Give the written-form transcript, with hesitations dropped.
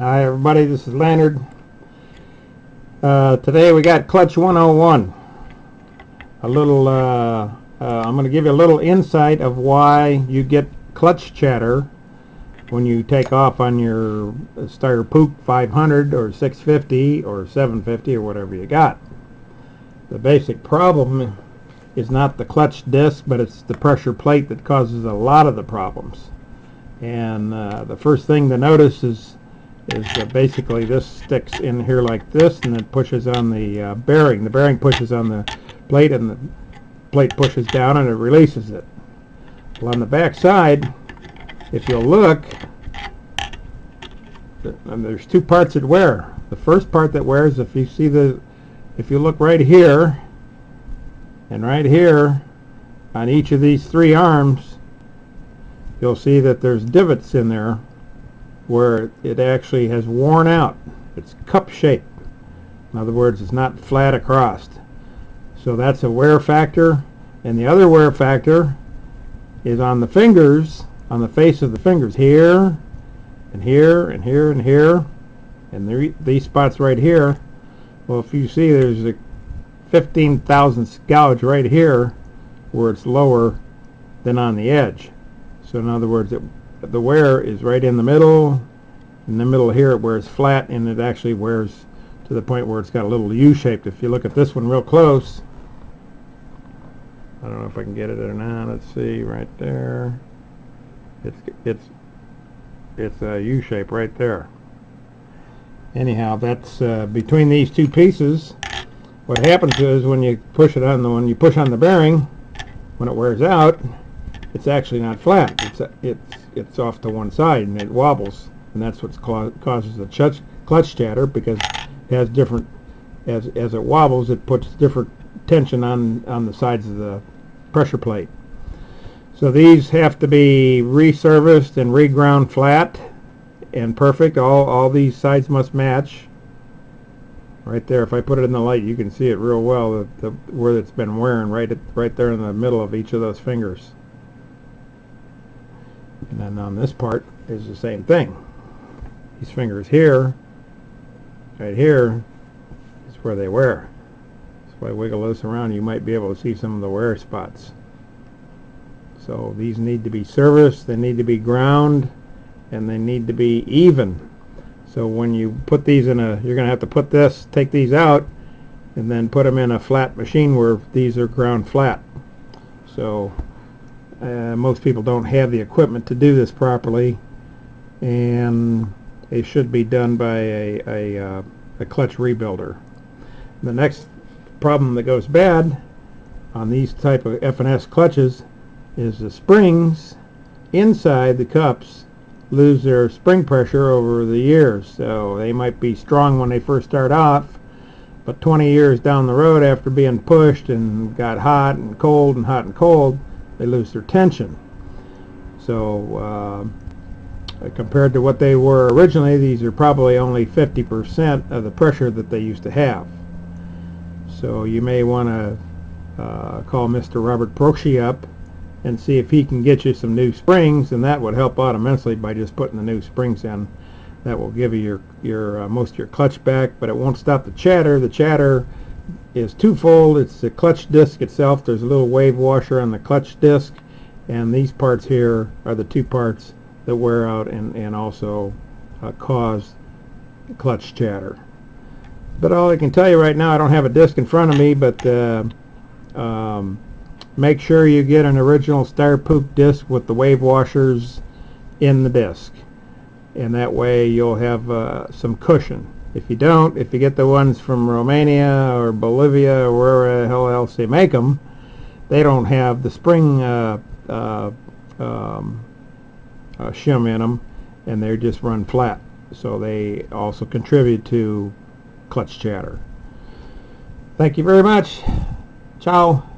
Hi everybody, this is Leonard. Today we got Clutch 101. I'm going to give you a little insight of why you get clutch chatter when you take off on your Steyr Puch 500 or 650 or 750 or whatever you got. The basic problem is not the clutch disc, but it's the pressure plate that causes a lot of the problems. And the first thing to notice is basically this sticks in here like this, and it pushes on the bearing. The bearing pushes on the plate, and the plate pushes down, and it releases it. Well, on the back side, if you'll look, and there's two parts that wear. The first part that wears, if you look right here and right here on each of these three arms, you'll see that there's divots in there where it actually has worn out. It's cup shaped. In other words, it's not flat across. So that's a wear factor. And the other wear factor is on the fingers, on the face of the fingers, here and here and here and here, and these spots right here. Well, if you see, there's a 15,000th gouge right here where it's lower than on the edge. So in other words, the wear is right in the middle. In the middle here, it wears flat, and it actually wears to the point where it's got a little U-shaped. If you look at this one real close, I don't know if I can get it or not. Let's see, right there. It's a U-shape right there. Anyhow, that's between these two pieces. What happens is when you push it on when you push on the bearing, when it wears out, it's actually not flat. It's off to one side, and it wobbles, and that's what causes the clutch chatter, because it has different, as it wobbles, it puts different tension on the sides of the pressure plate. So these have to be reserviced and reground flat and perfect. All these sides must match. Right there, if I put it in the light, you can see it real well, where it's been wearing, right there in the middle of each of those fingers. And then on this part is the same thing. These fingers here, right here, is where they wear. So if I wiggle this around, you might be able to see some of the wear spots. So these need to be serviced, they need to be ground, and they need to be even. So when you put these in you're going to have to take these out, and then put them in a flat machine where these are ground flat. So most people don't have the equipment to do this properly, and it should be done by a clutch rebuilder. The next problem that goes bad on these type of F&S clutches is the springs inside the cups lose their spring pressure over the years. So they might be strong when they first start off, but 20 years down the road, after being pushed and got hot and cold and hot and cold, they lose their tension. So compared to what they were originally, these are probably only 50% of the pressure that they used to have. So you may want to call Mr. Robert PROKSCHI up and see if he can get you some new springs, and that would help out immensely by just putting the new springs in. That will give you your most of your clutch back, but it won't stop the chatter. The chatter is twofold. It's the clutch disc itself. There's a little wave washer on the clutch disc, and these parts here are the two parts that wear out and also cause clutch chatter. But all I can tell you right now, I don't have a disc in front of me, but make sure you get an original Steyr Puch disc with the wave washers in the disc, and that way you'll have some cushion. If you don't, if you get the ones from Romania or Bolivia or wherever the hell else they make them, they don't have the spring shim in them, and they just run flat. So they also contribute to clutch chatter. Thank you very much. Ciao.